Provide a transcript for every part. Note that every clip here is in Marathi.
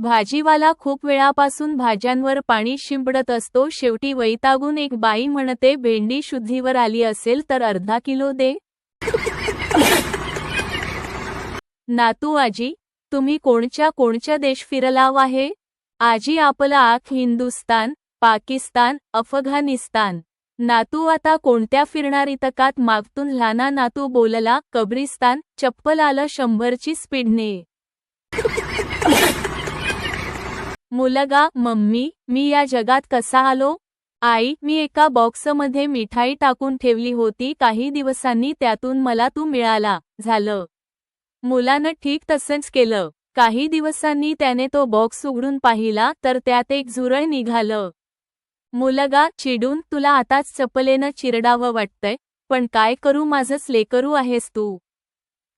भाजीवाला खूप वेळापासून भाज्यांवर पाणी शिंपडत असतो. शेवटी वैतागून एक बाई म्हणते, भेंडी शुद्धीवर आली असेल तर अर्धा किलो दे. नातू, आजी तुम्ही कोणच्या देश फिरलाव आहे? आजी, आपला आख हिंदुस्तान, पाकिस्तान, अफगाणिस्तान. नातू, आता कोणत्या फिरणार इतकात मागतून लहाना नातू बोलला, कब्रिस्तान. चप्पल आलं 100ची स्पीडने. मुलगा, मम्मी मी या जगात कसा आलो? आई, मी एका बॉक्समध्ये मिठाई टाकून ठेवली होती, काही दिवसांनी त्यातून मला तू मिळाला. झालं. मुलानं ठीक तसंच केलं. काही दिवसांनी त्याने तो बॉक्स उघडून पाहिला तर त्यात एक झुरळ निघालं. मुलगा, चिडून, तुला आताच चपलेनं चिरडावं वाटतंय, पण काय करू, माझंच लेकरू आहेस तू.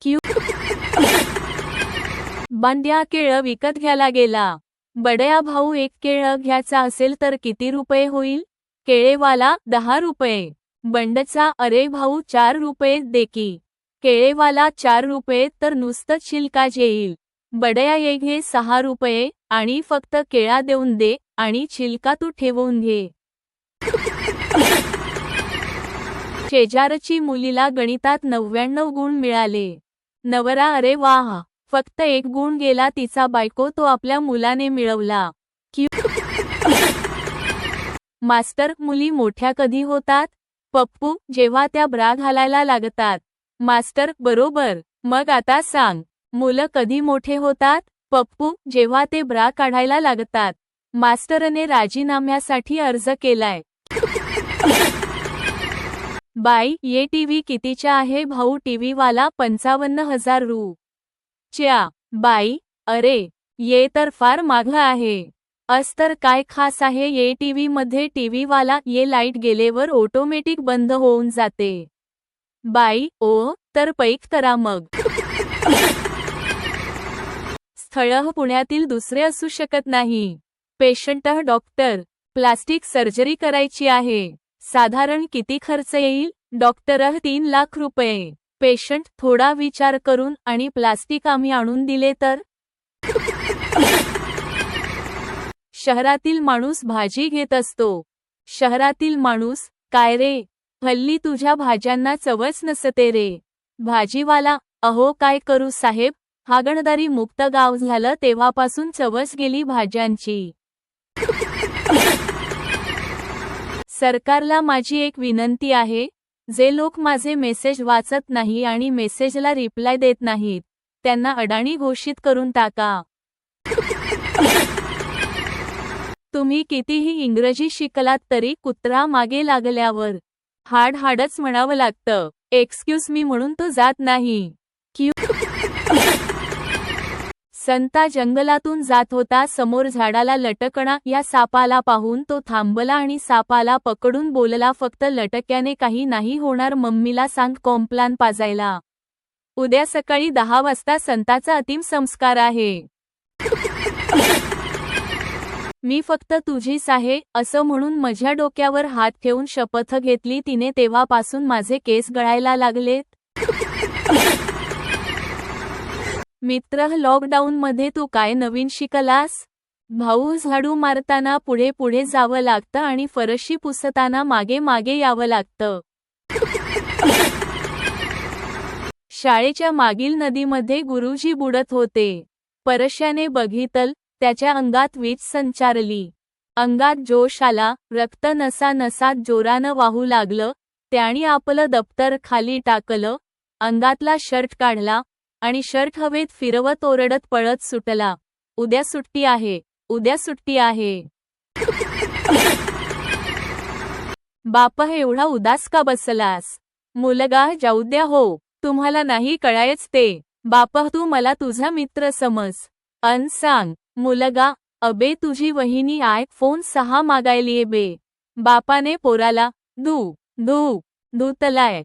क्यू. बंड्या केळं विकत घ्यायला गेला. बड्या भाऊ, एक केळं घ्यायचा असेल तर किती रुपये होईल? केळेवाला, 10 रुपये. बंडचा, अरे भाऊ 4 रुपये दे की. केळेवाला, 4 रुपये तर नुसतं छिलकाच येईल. बड्या, ये घे 6 रुपये आणि फक्त केळा देऊन दे आणि छिलका तू ठेवून घे. शेजारची मुलीला गणितात 99 गुण मिळाले. नवरा, अरे वाह, फक्त 1 गुण गेला तिचा. बायको, तो आपल्या मुलाने मिळवला. मास्टर, मुली मोठ्या कधी होतात? पप्पू, जेव्हा त्या ब्रा घालायला लागतात. मास्टर, बरोबर. मग आता सांग, मुलं कधी मोठे होतात? पप्पू, जेव्हा ते ब्रा काढायला लागतात. मास्टरने राजीनाम्यासाठी अर्ज केलाय. बाई, ये टीव्ही कितीचा आहे? भाऊ, टीव्हीवाला 55,000 रु. च्या. बाई, अरे ये तर फार मागं आहे. अस्तर काय खास आहे ये टीव्ही मध्ये? टीव्हीवाला, ये लाईट गेलेवर ऑटोमॅटिक बंद होऊन जाते. बाई, ओ, तर पैक करा मग. स्थळ पुण्यातील दुसरे असू शकत नाही. पेशंट, डॉक्टर, प्लास्टिक सर्जरी करायची आहे. साधारण किती खर्च येईल? डॉक्टर, 3 लाख रुपये. पेशंट, थोडा विचार करून, आणि प्लास्टिक आम्ही आणून दिले तर? शहरातील माणूस भाजी घेत असतो. शहरातील माणूस, काय रे, हल्ली तुझ्या भाज्यांना चवच नसते रे. भाजीवाला, अहो काय करू साहेब, हागणदारी मुक्त गाव झालं तेव्हापासून चवच गेली भाज्यांची. सरकारला माझी एक विनंती आहे, जे लोक माझे मेसेज वाचत नाही आणि मेसेजला रिप्लाय देत नाहीत, त्यांना अडाणी घोषित करून टाका. तुम्ही कितीही इंग्रजी शिकलात तरी कुत्रा मागे लागल्यावर हाडच म्हणावं लागतं. एक्सक्यूज मी म्हणून तो जात नाही. क्यू. संता जंगलातून जात होता. समोर झाडाला लटकणा या सापाला पाहून तो थांबला आणि सापाला पकडून बोलला, फक्त लटक्याने काही नाही होणार, मम्मीला सांग कॉम्प्लान पाजायला. उद्या सकाळी 10 वाजता संताचा अंतिम संस्कार आहे. मी फक्त तुझीच आहे असं म्हणून माझ्या डोक्यावर हात ठेवून शपथ घेतली तिने. तेव्हापासून माझे केस गळायला लागलेत. मित्र, लॉकडाऊनमध्ये तू काय नवीन शिकलास? भाऊ, झाडू मारताना पुढे पुढे जावं लागतं आणि फरशी पुसताना मागे मागे यावं लागतं. शाळेच्या मागील नदीमध्ये गुरुजी बुडत होते. परश्याने बघितलं, त्याच्या अंगात वीज संचारली. अंगात जोश आला, रक्त नसात जोरानं वाहू लागलं. त्याने आपलं दप्तर खाली टाकलं, अंगातला शर्ट काढला आणि शर्ट हवेत फिरवत ओरडत पळत सुटला. उद्या सुट्टी आहे, उद्या सुट्टी आहे. बाप, एवढा उदास का बसलास? मुलगा, जाऊ द्या हो, तुम्हाला नाही कळायच ते. बाप, तू मला तुझा मित्र समज. सांग. मुलगा, अबे तुझी वहिनी iPhone 6 मागायलीये बे. बापाने पोराला धुतलाय.